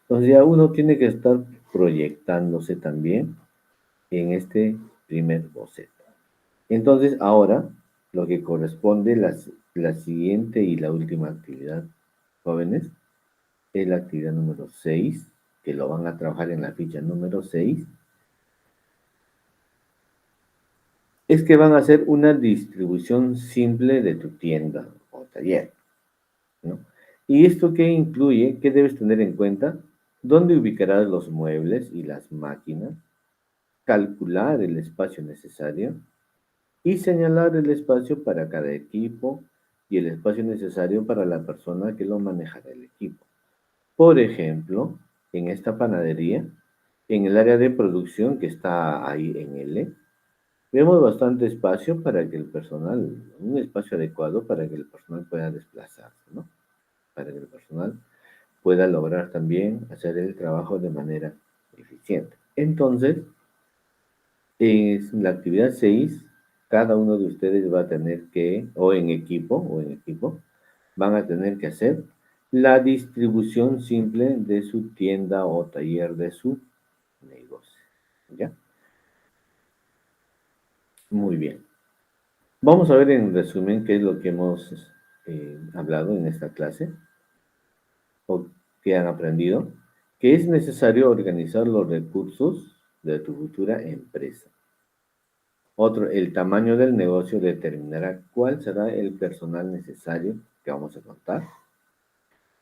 S1: Entonces ya uno tiene que estar proyectándose también en este primer boceto. Entonces ahora lo que corresponde, la siguiente y la última actividad, jóvenes, es la actividad número 6, que lo van a trabajar en la ficha número 6, es que van a hacer una distribución simple de tu tienda o taller, ¿no? ¿Y esto qué incluye? ¿Qué debes tener en cuenta? ¿Dónde ubicarás los muebles y las máquinas? Calcular el espacio necesario y señalar el espacio para cada equipo y el espacio necesario para la persona que lo manejará el equipo. Por ejemplo, en esta panadería, en el área de producción que está ahí en L, vemos bastante espacio para que el personal, un espacio adecuado para que el personal pueda desplazarse, ¿no? Para que el personal pueda lograr también hacer el trabajo de manera eficiente. Entonces, es la actividad 6, cada uno de ustedes va a tener que, o en equipo, van a tener que hacer la distribución simple de su tienda o taller de su negocio. ¿Ya? Muy bien. Vamos a ver en resumen qué es lo que hemos hablado en esta clase o que han aprendido, que es necesario organizar los recursos de tu futura empresa. Otro, el tamaño del negocio determinará cuál será el personal necesario que vamos a contar.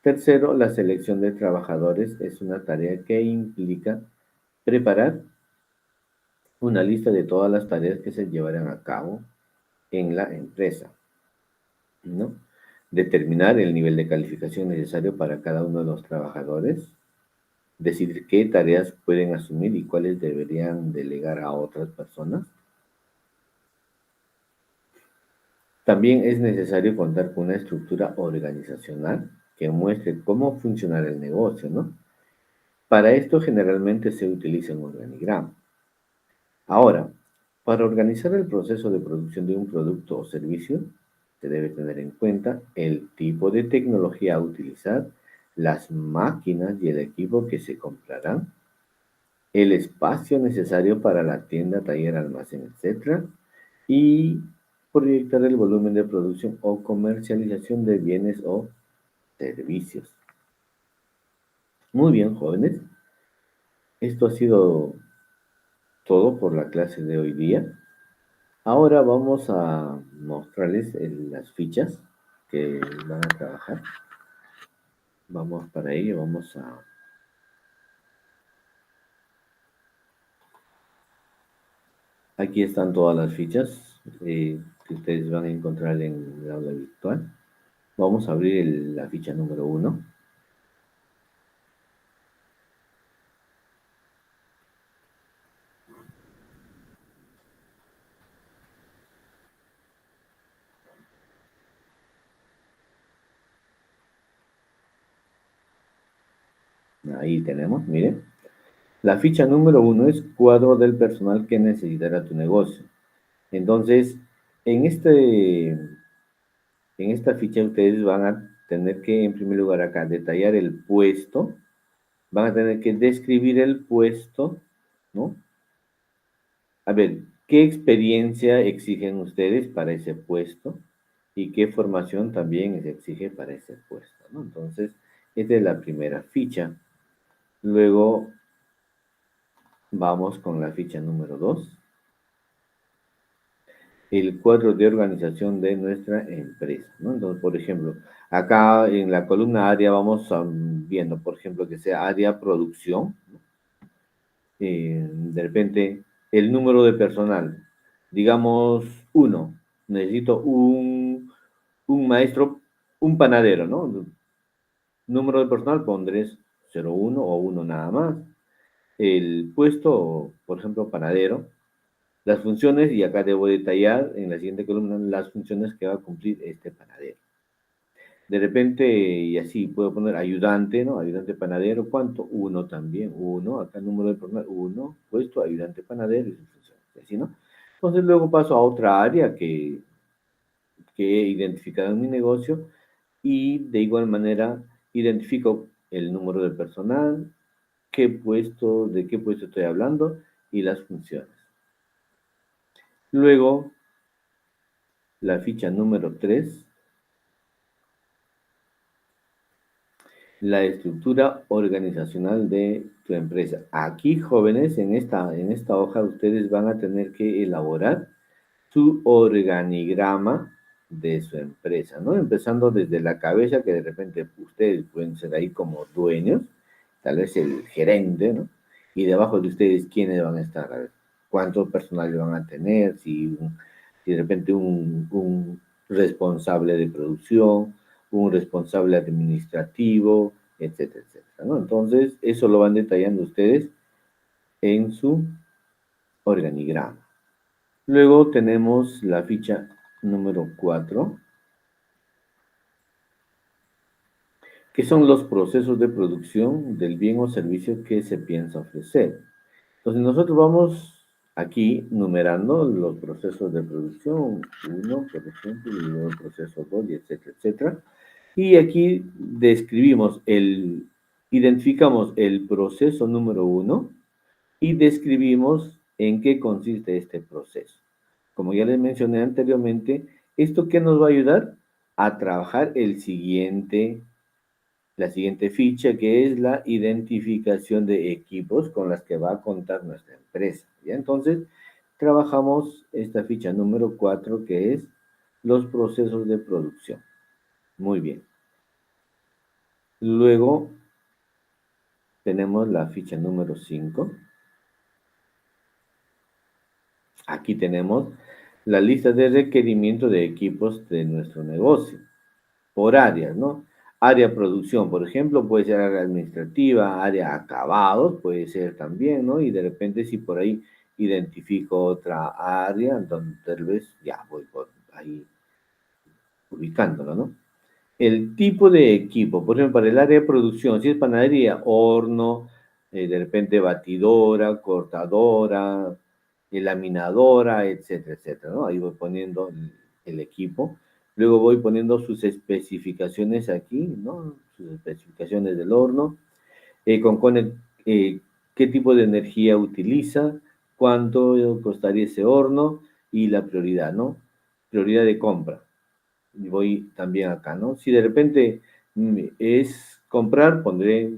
S1: Tercero, la selección de trabajadores es una tarea que implica preparar una lista de todas las tareas que se llevarán a cabo en la empresa, ¿no? Determinar el nivel de calificación necesario para cada uno de los trabajadores. Decidir qué tareas pueden asumir y cuáles deberían delegar a otras personas. También es necesario contar con una estructura organizacional que muestre cómo funciona el negocio, ¿no? Para esto generalmente se utiliza un organigrama. Ahora, para organizar el proceso de producción de un producto o servicio, se debe tener en cuenta el tipo de tecnología a utilizar, las máquinas y el equipo que se comprarán, el espacio necesario para la tienda, taller, almacén, etc. Y proyectar el volumen de producción o comercialización de bienes o servicios. Muy bien, jóvenes. Esto ha sido todo por la clase de hoy día. Ahora vamos a mostrarles las fichas que van a trabajar. Vamos para ello, Aquí están todas las fichas que ustedes van a encontrar en el aula virtual. Vamos a abrir la ficha número 1. Ahí tenemos, miren. La ficha número 1 es cuadro del personal que necesitará tu negocio. Entonces, en, este, en esta ficha ustedes van a tener que, en primer lugar, acá detallar el puesto. Van a tener que describir el puesto, ¿no? A ver, ¿qué experiencia exigen ustedes para ese puesto? Y qué formación también se exige para ese puesto, ¿no? Entonces, esta es la primera ficha. Luego vamos con la ficha número 2, el cuadro de organización de nuestra empresa, ¿no? Entonces, por ejemplo, acá en la columna área vamos viendo, por ejemplo, que sea área producción, ¿no? De repente, el número de personal, digamos uno, necesito un maestro, un panadero, ¿no? Número de personal pondré 01 o uno nada más. El puesto, por ejemplo, panadero, las funciones, y acá debo detallar en la siguiente columna las funciones que va a cumplir este panadero. De repente, y así puedo poner ayudante, ¿no? Ayudante panadero, ¿cuánto? Uno también, uno, acá el número de personal, uno, puesto ayudante panadero, y así, ¿no? Entonces luego paso a otra área que he identificado en mi negocio y de igual manera identifico el número de personal, qué puesto, de qué puesto estoy hablando y las funciones. Luego, la ficha número 3, la estructura organizacional de tu empresa. Aquí, jóvenes, en esta hoja ustedes van a tener que elaborar su organigrama de su empresa, ¿no? Empezando desde la cabeza, que de repente ustedes pueden ser ahí como dueños, tal vez el gerente, ¿no? Y debajo de ustedes, ¿quiénes van a estar? A ver, ¿cuánto personal van a tener? Si de repente un responsable de producción, un responsable administrativo, etcétera, etcétera, ¿no? Entonces, eso lo van detallando ustedes en su organigrama. Luego tenemos la ficha número 4, que son los procesos de producción del bien o servicio que se piensa ofrecer. Entonces nosotros vamos aquí numerando los procesos de producción, uno, por ejemplo, y luego el proceso 2, y etcétera, etcétera. Y aquí identificamos el proceso número 1 y describimos en qué consiste este proceso. Como ya les mencioné anteriormente, ¿esto qué nos va a ayudar? A trabajar la siguiente ficha, que es la identificación de equipos con las que va a contar nuestra empresa. ¿Ya? Entonces, trabajamos esta ficha número 4, que es los procesos de producción. Muy bien. Luego tenemos la ficha número 5. Aquí tenemos la lista de requerimientos de equipos de nuestro negocio, por áreas, ¿no? Área producción, por ejemplo, puede ser área administrativa, área acabados, puede ser también, ¿no? Y de repente si por ahí identifico otra área, donde tal vez ya voy por ahí ubicándolo, ¿no? El tipo de equipo, por ejemplo, para el área de producción, si es panadería, horno, de repente batidora, cortadora, laminadora, etcétera, etcétera, ¿no? Ahí voy poniendo el equipo. Luego voy poniendo sus especificaciones aquí, ¿no? Sus especificaciones del horno, con qué tipo de energía utiliza, cuánto costaría ese horno y la prioridad, ¿no? Prioridad de compra. Y voy también acá, ¿no? Si de repente es comprar, pondré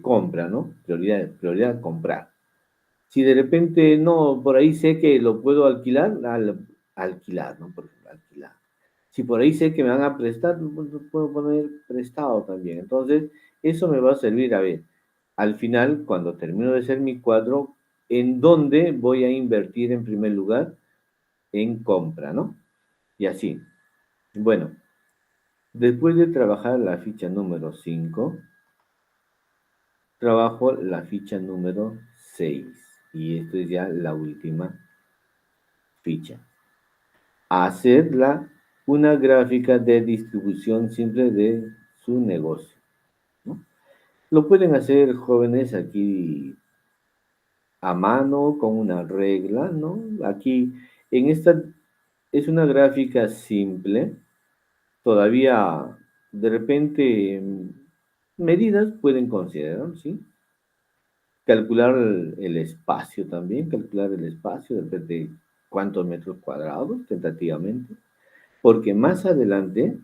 S1: compra, ¿no? Prioridad comprar. Si de repente no, por ahí sé que lo puedo alquilar, alquilar, ¿no? Por ejemplo, alquilar. Si por ahí sé que me van a prestar, lo puedo poner prestado también. Entonces, eso me va a servir a ver, al final, cuando termino de hacer mi cuadro, en dónde voy a invertir en primer lugar en compra, ¿no? Y así. Bueno, después de trabajar la ficha número 5, trabajo la ficha número 6. Y esto es ya la última ficha. Hacer una gráfica de distribución simple de su negocio, ¿no? Lo pueden hacer jóvenes aquí a mano con una regla, ¿no? Aquí en esta es una gráfica simple. Todavía de repente medidas pueden considerar, ¿sí? Calcular el espacio también, calcular el espacio, de cuántos metros cuadrados tentativamente, porque más adelante,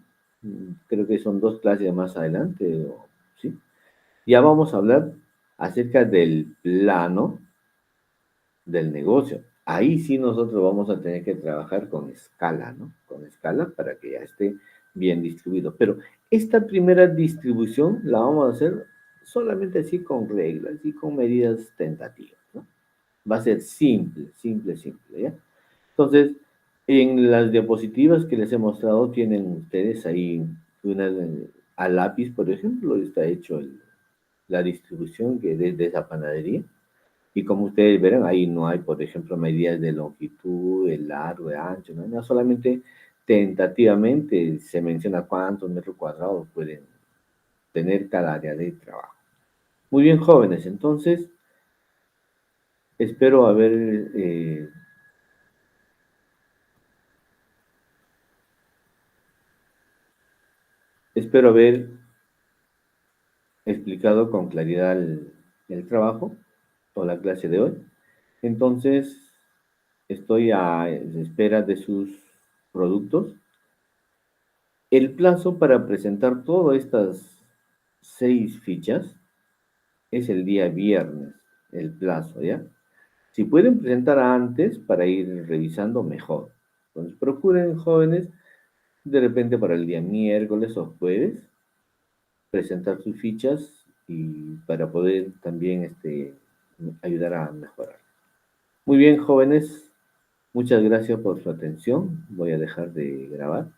S1: creo que son dos clases más adelante, ¿sí? Ya vamos a hablar acerca del plano del negocio. Ahí sí nosotros vamos a tener que trabajar con escala, ¿no? Con escala para que ya esté bien distribuido. Pero esta primera distribución la vamos a hacer solamente así con reglas y con medidas tentativas, ¿no? Va a ser simple, simple, simple, ¿ya? Entonces, en las diapositivas que les he mostrado, tienen ustedes ahí una, a lápiz, por ejemplo, está hecho la distribución que desde esa panadería. Y como ustedes verán, ahí no hay, por ejemplo, medidas de longitud, el largo, el ancho, no, no, solamente tentativamente se menciona cuántos metros cuadrados pueden tener cada área de trabajo. Muy bien, jóvenes, entonces espero haber espero haber explicado con claridad el trabajo o la clase de hoy. Entonces, estoy a espera de sus productos. El plazo para presentar todas estas 6 fichas es el día viernes, el plazo, ¿ya? Si pueden presentar antes para ir revisando, mejor. Entonces, procuren, jóvenes, de repente para el día miércoles o jueves, presentar sus fichas y para poder también ayudar a mejorar. Muy bien, jóvenes, muchas gracias por su atención. Voy a dejar de grabar.